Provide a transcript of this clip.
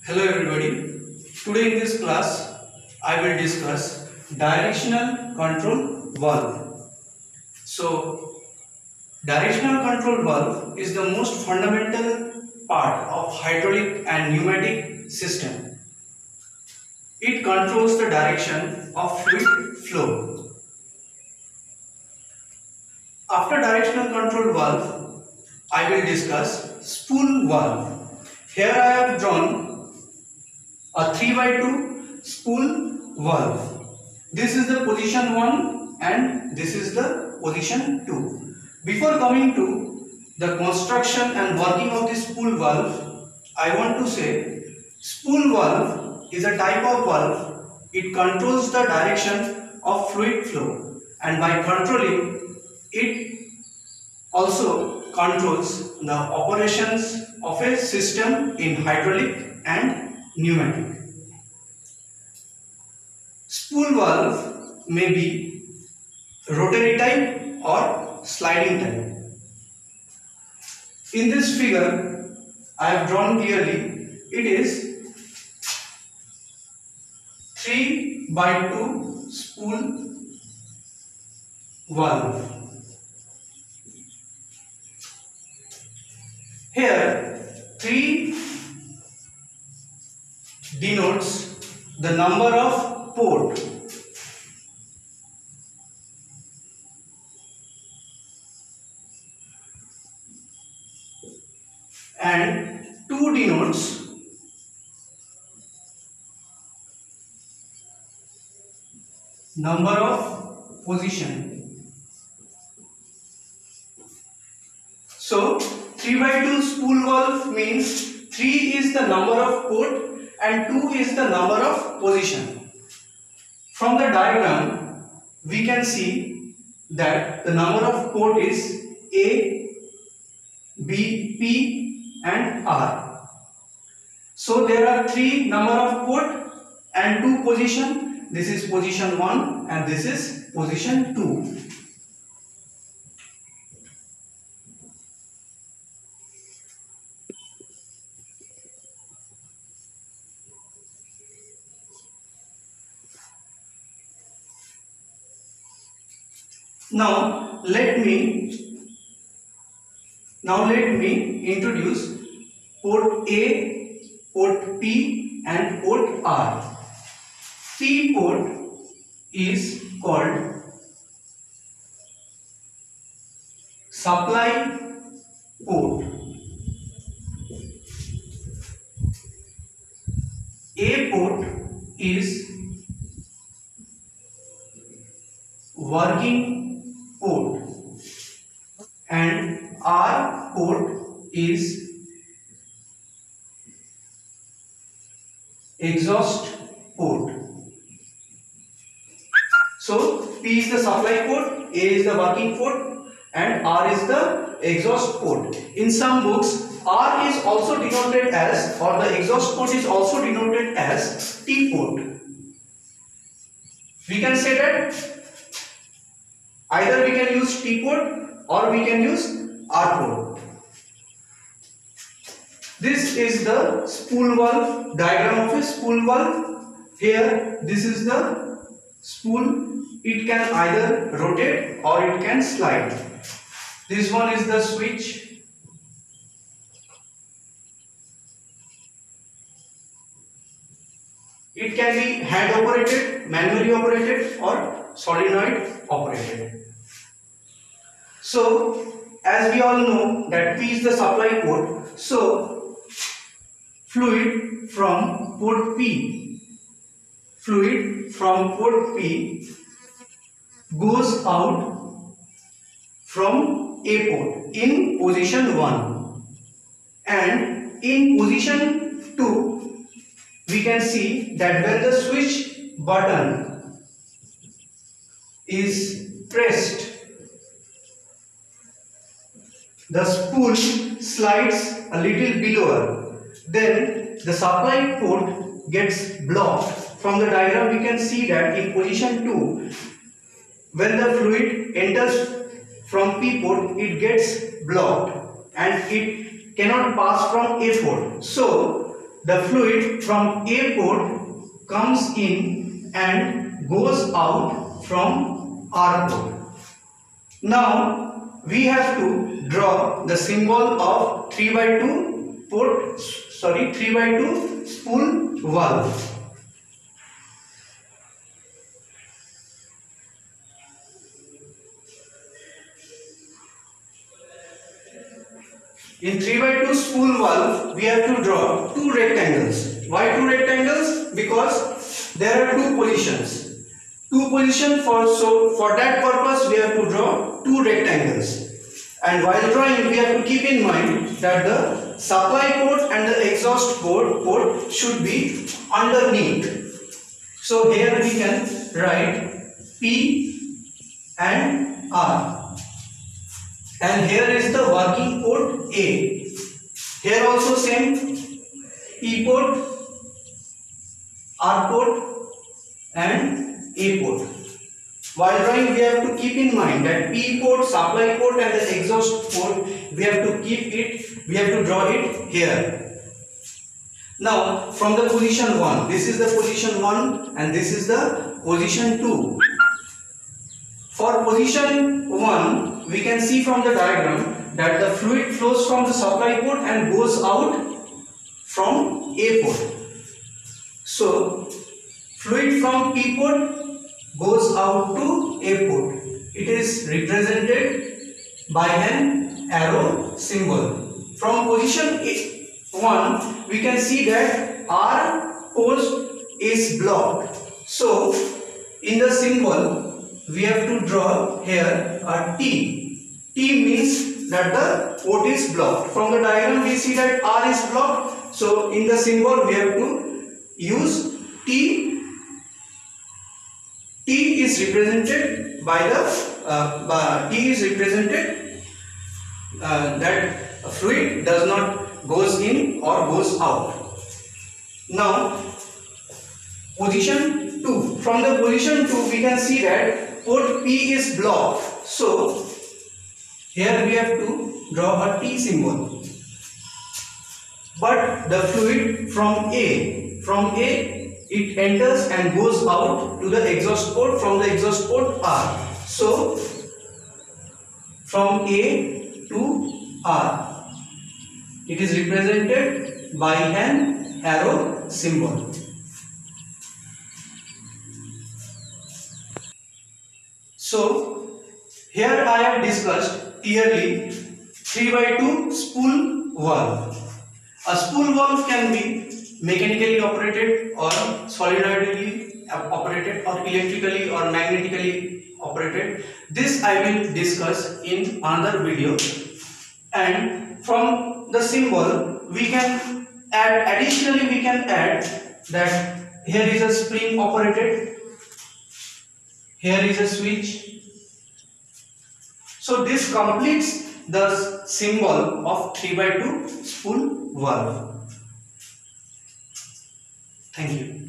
Hello everybody. Today in this class I will discuss directional control valve. So directional control valve is the most fundamental part of hydraulic and pneumatic system. It controls the direction of fluid flow. After directional control valve, I will discuss spool valve. Here I have drawn a 3x2 spool valve. This is the position 1 and this is the position 2. Before coming to the construction and working of this spool valve, I want to say spool valve is a type of valve. It controls the direction of fluid flow, and by controlling it also controls the operations of a system in hydraulic and pneumatic. Spool valve may be rotary type or sliding type. In this figure, I have drawn clearly, it is 3x2 spool valve. Here, 3 denotes the number of port. And 2 denotes number of position. So 3x2 spool valve means 3 is the number of port and 2 is the number of position. From the diagram we can see that the number of port is A, B, P and R. So there are 3 number of port and 2 position. This is position 1 and this is position 2. Now let me introduce port A, port P and port R. P port is called supply port. A port is working port and R port is exhaust port. So P is the supply port, A is the working port and R is the exhaust port. In some books R is also denoted as, or the exhaust port is also denoted as T port. We can say that either we can use T port or we can use R port. This is the spool valve, diagram of a spool valve. Here this is the spool. It can either rotate or it can slide. This one is the switch. It can be hand operated, manually operated or solenoid operated. So as we all know that P is the supply port, so fluid from port P goes out from A port in position 1, and in position 2 we can see that when the switch button is pressed, the spool slides a little below, then the supply port gets blocked. From the diagram we can see that in position 2, when the fluid enters from P port, it gets blocked and it cannot pass from A port. So the fluid from A port comes in and goes out from R port. Now we have to draw the symbol of 3/2 3/2 spool valve. In 3/2 spool valve, we have to draw two rectangles. Why two rectangles? Because there are two positions. For that purpose, we have to draw two rectangles. And while drawing, we have to keep in mind that the supply port and the exhaust port should be underneath. So here we can write P and R. And here is the working port A. Here also same, P port, R port and A port. While drawing, we have to keep in mind that P port, supply port and the exhaust port, we have to draw it here. Now from the position 1, this is the position 1 and this is the position 2. For position 1, we can see from the diagram that the fluid flows from the supply port and goes out from A port. So fluid from P port goes out to A port. It is represented by an arrow symbol. From position 1, we can see that R port is blocked. So in the symbol, we have to draw here a T. T means that the port is blocked. From the diagram, we see that R is blocked. So in the symbol, we have to use T. T is represented by the that fluid does not goes in or goes out. Now position 2. From the position 2, we can see that port P is blocked. So here we have to draw a T symbol. But the fluid from A it enters and goes out to the exhaust port. From the exhaust port R. So from A to R, it is represented by an arrow symbol. So here I have discussed clearly 3/2 spool valve. A spool valve can be mechanically operated or solenoidally operated or electrically or magnetically operated. This I will discuss in another video. And from the symbol we can add, additionally we can add that here is a spring operated, here is a switch. So this completes the symbol of 3/2 spool valve. Thank you.